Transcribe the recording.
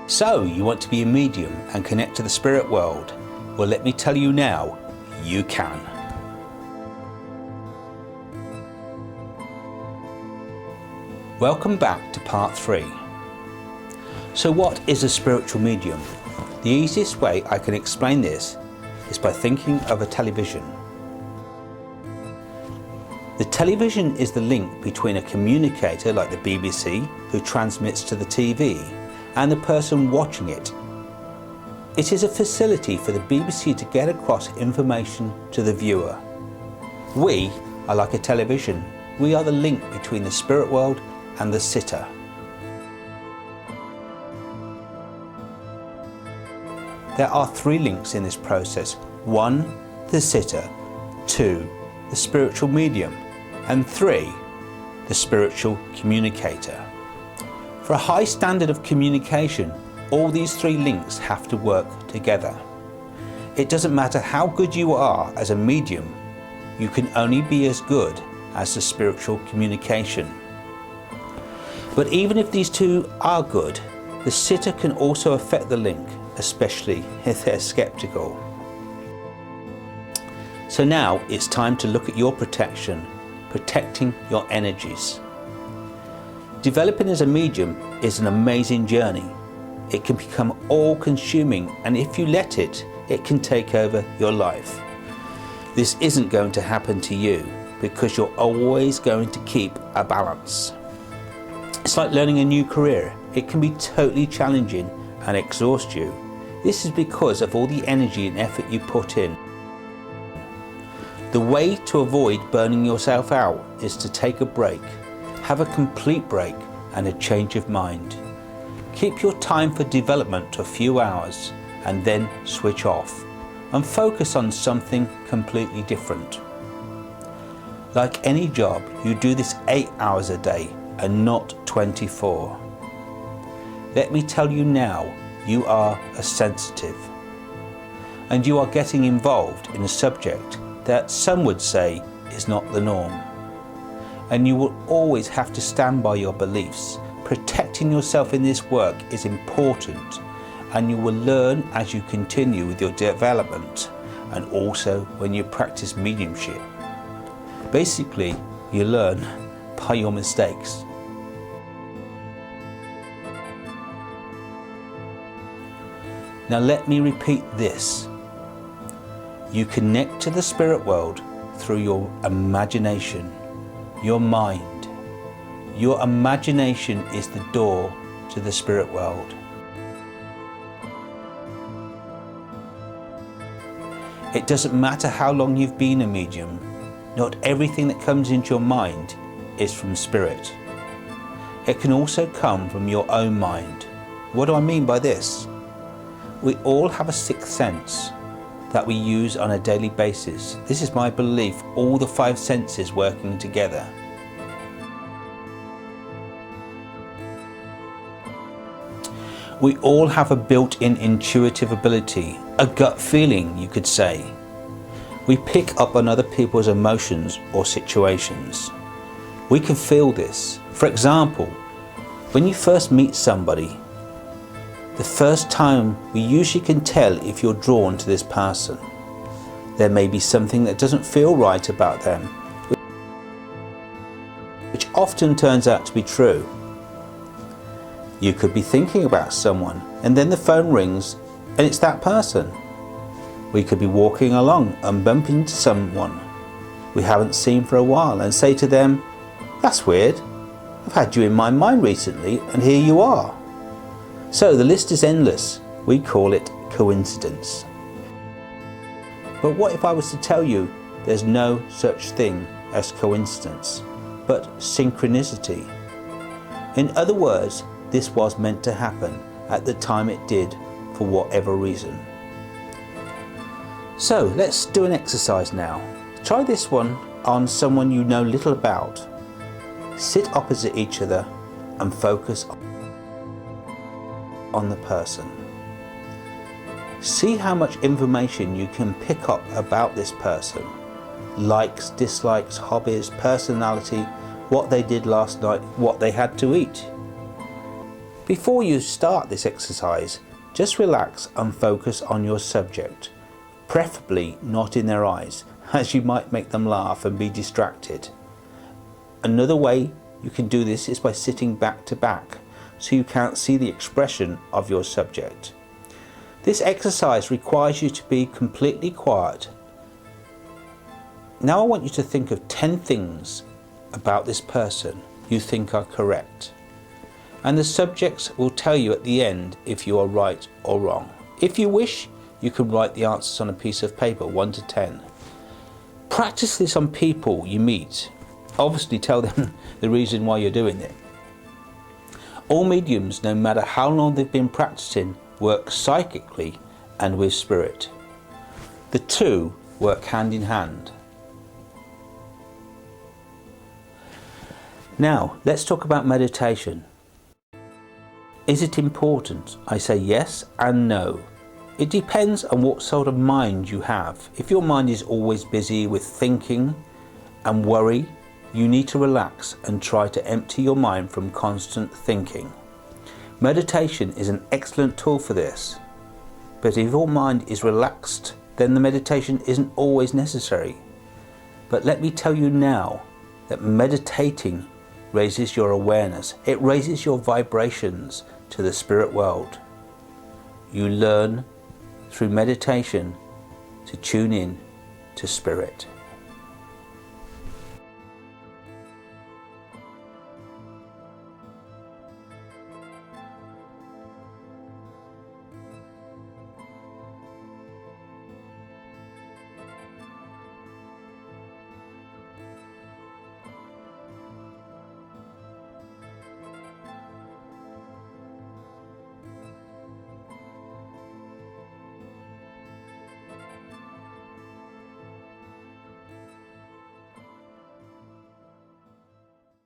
So, you want to be a medium and connect to the spirit world? Well, let me tell you now, you can. Welcome back to part 3. So what is a spiritual medium? The easiest way I can explain this is by thinking of a television. The television is the link between a communicator like the BBC, who transmits to the TV, and the person watching it. It is a facility for the BBC to get across information to the viewer. We are like a television. We are the link between the spirit world and the sitter. There are 3 links in this process. 1, the sitter. 2, the spiritual medium. And 3, the spiritual communicator. For a high standard of communication, all these 3 links have to work together. It doesn't matter how good you are as a medium, you can only be as good as the spiritual communication. But even if these 2 are good, the sitter can also affect the link, especially if they're skeptical. So now it's time to look at your protection, protecting your energies. Developing as a medium is an amazing journey. It can become all-consuming, and if you let it, it can take over your life. This isn't going to happen to you because you're always going to keep a balance. It's like learning a new career. It can be totally challenging and exhaust you. This is because of all the energy and effort you put in. The way to avoid burning yourself out is to take a break. Have a complete break and a change of mind. Keep your time for development to a few hours and then switch off and focus on something completely different. Like any job, you do this 8 hours a day and not 24. Let me tell you now, you are a sensitive and you are getting involved in a subject that some would say is not the norm. And you will always have to stand by your beliefs. Protecting yourself in this work is important, and you will learn as you continue with your development and also when you practice mediumship. Basically, you learn by your mistakes. Now let me repeat this. You connect to the spirit world through your imagination, your mind. Your imagination is the door to the spirit world. It doesn't matter how long you've been a medium. Not everything that comes into your mind is from spirit. It can also come from your own mind. What do I mean by this? We all have a 6th sense that we use on a daily basis. This is my belief, all the 5 senses working together. We all have a built-in intuitive ability, a gut feeling you could say. We pick up on other people's emotions or situations. We can feel this. For example, when you first meet somebody, the first time we usually can tell if you're drawn to this person. There may be something that doesn't feel right about them, which often turns out to be true. You could be thinking about someone and then the phone rings and it's that person. We could be walking along and bump into someone we haven't seen for a while and say to them, "That's weird. I've had you in my mind recently and here you are." So the list is endless. We call it coincidence. But what if I was to tell you there's no such thing as coincidence, but synchronicity? In other words, this was meant to happen at the time it did for whatever reason. So let's do an exercise now. Try this one on someone you know little about. Sit opposite each other and focus on the person. See how much information you can pick up about this person. Likes, dislikes, hobbies, personality, what they did last night, what they had to eat. Before you start this exercise, just relax and focus on your subject, preferably not in their eyes, as you might make them laugh and be distracted. Another way you can do this is by sitting back to back, so you can't see the expression of your subject. This exercise requires you to be completely quiet. Now I want you to think of 10 things about this person you think are correct, and the subjects will tell you at the end if you are right or wrong. If you wish, you can write the answers on a piece of paper, 1 to 10. Practice this on people you meet. Obviously tell them the reason why you're doing it. All mediums, no matter how long they've been practicing, work psychically and with spirit. The two work hand in hand. Now, let's talk about meditation. Is it important? I say yes and no. It depends on what sort of mind you have. If your mind is always busy with thinking and worry, you need to relax and try to empty your mind from constant thinking. Meditation is an excellent tool for this. But if your mind is relaxed, then the meditation isn't always necessary. But let me tell you now that meditating raises your awareness. It raises your vibrations to the spirit world. You learn through meditation to tune in to spirit.